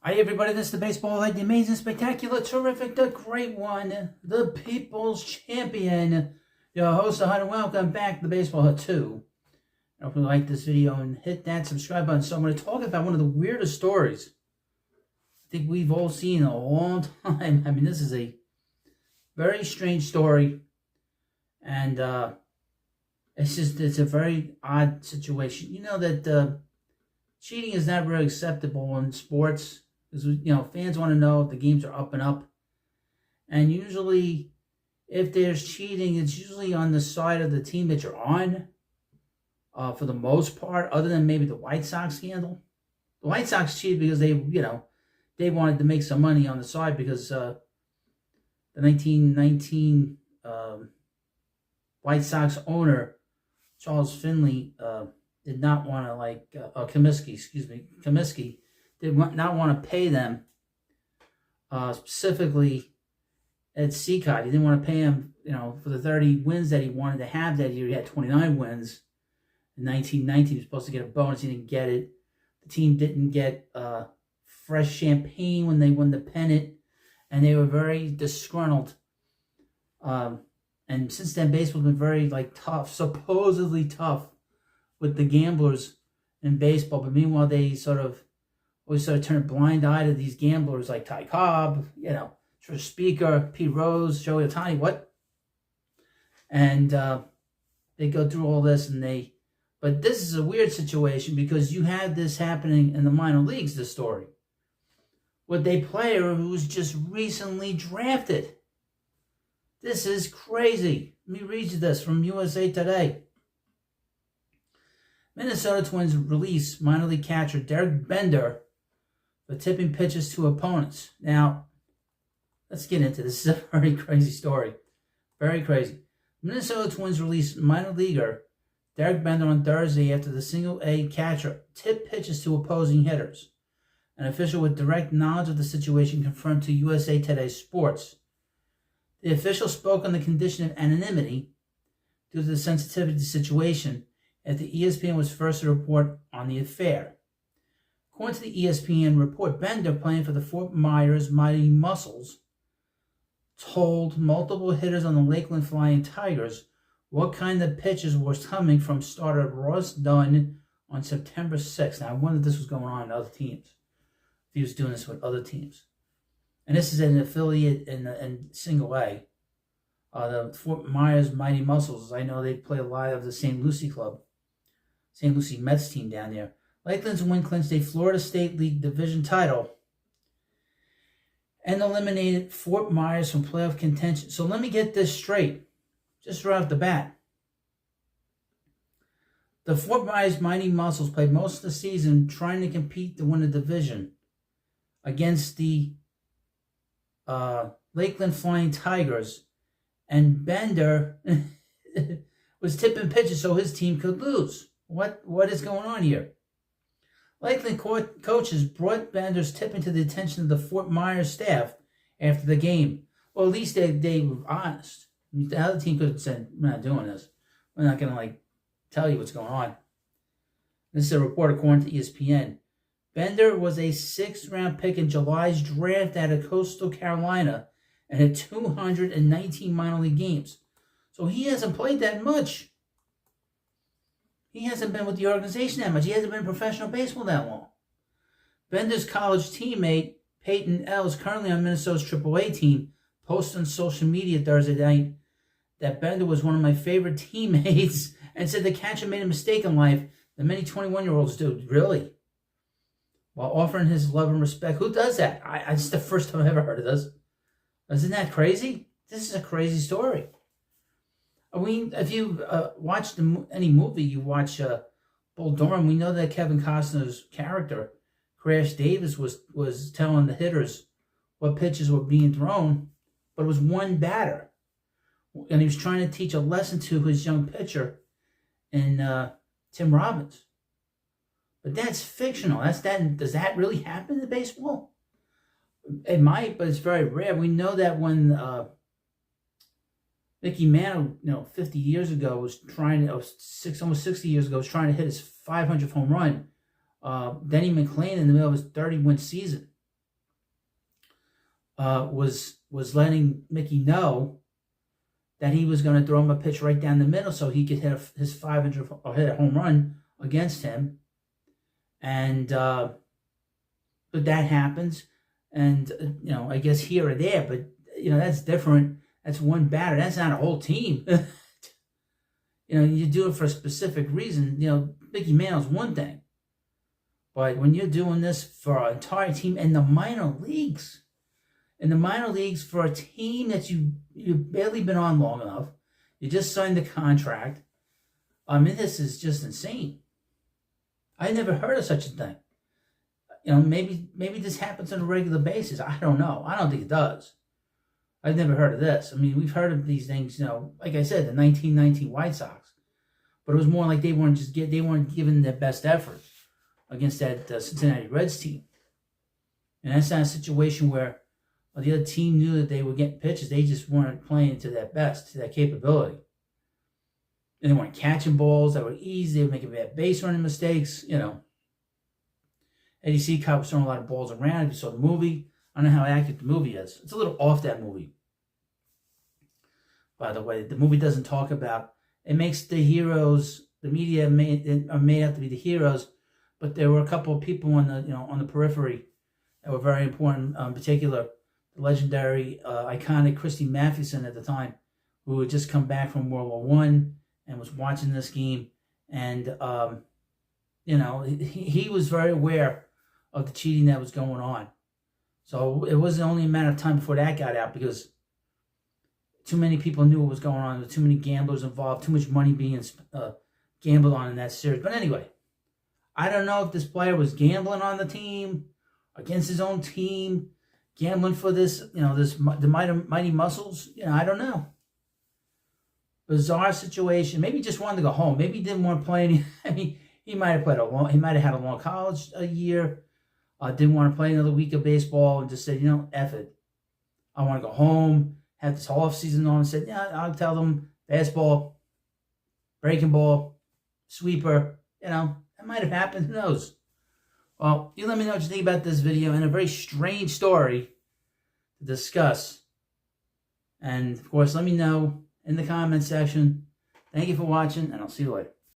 Hi everybody, this is the Baseball Head, the amazing, spectacular, terrific, the great one, the People's Champion, your host, and welcome back to the Baseball Head 2. I hope you like this video and hit that subscribe button. So I'm going to talk about one of the weirdest stories I think we've all seen in a long time. I mean, this is a very strange story, and it's a very odd situation. You know that cheating is not really acceptable in sports. Because, fans want to know if the games are up and up. And usually, if there's cheating, it's usually on the side of the team that you're on, for the most part, other than maybe the White Sox scandal. The White Sox cheated because they wanted to make some money on the side because the 1919 White Sox owner, Charles Finley, did not want to, Comiskey, did not want to pay them, specifically at Seacott. He didn't want to pay him, for the 30 wins that he wanted to have that year. He had 29 wins. In 1919, he was supposed to get a bonus. He didn't get it. The team didn't get fresh champagne when they won the pennant, and they were very disgruntled. And since then, baseball's been very, tough, supposedly tough, with the gamblers in baseball. But meanwhile, they always turn a blind eye to these gamblers like Ty Cobb, Trish Speaker, Pete Rose, Joey Ohtani, what? And they go through all this, but this is a weird situation because you had this happening in the minor leagues, this story, with a player who's just recently drafted. This is crazy. Let me read you this from USA Today. Minnesota Twins release minor league catcher Derek Bender for tipping pitches to opponents. Now, let's get into this. This is a very crazy story. Very crazy. Minnesota Twins released minor leaguer Derek Bender on Thursday after the single-A catcher tipped pitches to opposing hitters. An official with direct knowledge of the situation confirmed to USA Today Sports. The official spoke on the condition of anonymity due to the sensitivity of the situation after ESPN was first to report on the affair. According to the ESPN report, Bender, playing for the Fort Myers Mighty Muscles, told multiple hitters on the Lakeland Flying Tigers what kind of pitches was coming from starter Ross Dunn on September 6th. Now, I wonder if this was going on in other teams, if he was doing this with other teams. And this is an affiliate in Single A. The Fort Myers Mighty Muscles, I know they play a lot of the St. Lucie Club, St. Lucie Mets team down there. Lakeland's win clinched a Florida State League division title and eliminated Fort Myers from playoff contention. So let me get this straight, just right off the bat. The Fort Myers Mighty Muscles played most of the season trying to compete to win the division against the Lakeland Flying Tigers, and Bender was tipping pitches so his team could lose. What is going on here? Lakeland coaches brought Bender's tipping to the attention of the Fort Myers staff after the game. Well, at least they were honest. The other team could have said, "We're not doing this. We're not going to tell you what's going on." This is a report according to ESPN. Bender was a 6th-round pick in July's draft out of Coastal Carolina and had 219 minor league games. So he hasn't played that much. He hasn't been with the organization that much. He hasn't been in professional baseball that long. Bender's college teammate, Peyton L., is currently on Minnesota's AAA team, posted on social media Thursday night that Bender was one of my favorite teammates and said the catcher made a mistake in life that many 21-year-olds do. Really? While offering his love and respect. Who does that? It's the first time I've ever heard of this. Isn't that crazy? This is a crazy story. I mean, if you watched any movie, you watch Bull Durham, we know that Kevin Costner's character, Crash Davis, was telling the hitters what pitches were being thrown, but it was one batter. And he was trying to teach a lesson to his young pitcher in Tim Robbins. But that's fictional. Does that really happen in baseball? It might, but it's very rare. We know that when Mickey Mantle, 50 years ago was almost 60 years ago, was trying to hit his 500th home run. Denny McLain in the middle of his 30-win season. was letting Mickey know that he was going to throw him a pitch right down the middle so he could hit his 500 or hit a home run against him. And but that happens, and I guess here or there, but that's different. That's one batter. That's not a whole team. You do it for a specific reason. Mickey Mantle's one thing, but when you're doing this for an entire team in the minor leagues, for a team that you've barely been on long enough, you just signed the contract. I mean, this is just insane. I never heard of such a thing. Maybe this happens on a regular basis. I don't know. I don't think it does. I've never heard of this. I mean, we've heard of these things, like I said, the 1919 White Sox. But it was more like they weren't giving their best effort against that Cincinnati Reds team. And that's not a situation where the other team knew that they were getting pitches. They just weren't playing to their best, to their capability. And they weren't catching balls that were easy. They were making bad base running mistakes, Eddie Seacott was throwing a lot of balls around. If you saw the movie, I don't know how accurate the movie is. It's a little off that movie. By the way, the movie doesn't talk about, it makes the heroes, the media are made out to be the heroes, but there were a couple of people on the periphery that were very important. In particular, the legendary, iconic Christy Mathewson at the time, who had just come back from World War I and was watching this game, and he was very aware of the cheating that was going on. So it wasn't only a matter of time before that got out, because too many people knew what was going on. There were too many gamblers involved, too much money being gambled on in that series. But anyway, I don't know if this player was gambling on the team, against his own team, gambling for this, the mighty muscles. I don't know. Bizarre situation. Maybe he just wanted to go home. Maybe he didn't want to play any. I mean, he might have had a long college year. Didn't want to play another week of baseball and just said, F it. I want to go home. Had this whole off season on and said, yeah, I'll tell them basketball, breaking ball, sweeper. It might have happened. Who knows? Well, you let me know what you think about this video, and a very strange story to discuss. And of course, let me know in the comment section. Thank you for watching, and I'll see you later.